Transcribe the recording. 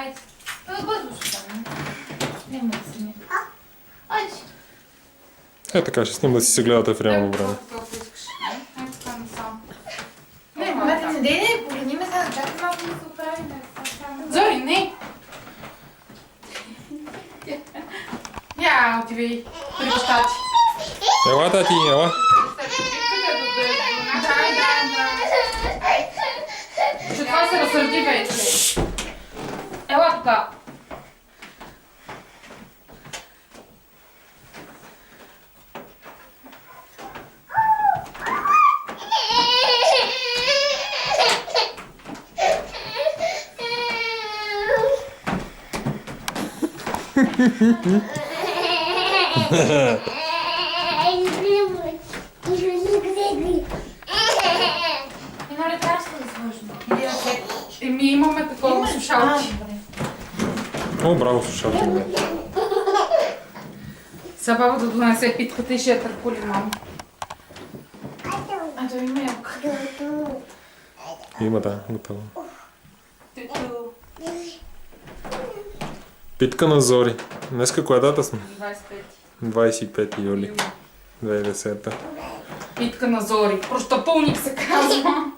Айде. Бързо ще стане. Няма да се ми. Айде. Е, така ще снимам да си се гледате в реално време. Не дей, погледни ме сега, чакай малко да се оправим. Зори, не! Я, отивай при баща ти. Ела, тати, ела. Че това се разсърди вече. Ела тук. Има лекарство да сложим. Еми имаме такова слушалки. О, браво, слушалки. Сега баба да донесе питката и ще я търкули, мамо. А то има ябка. Има, да, готово. Питка на Зори. Днеска коя дата сме? 25 юли 2010. Питка на Зори. Прощапълник се казва.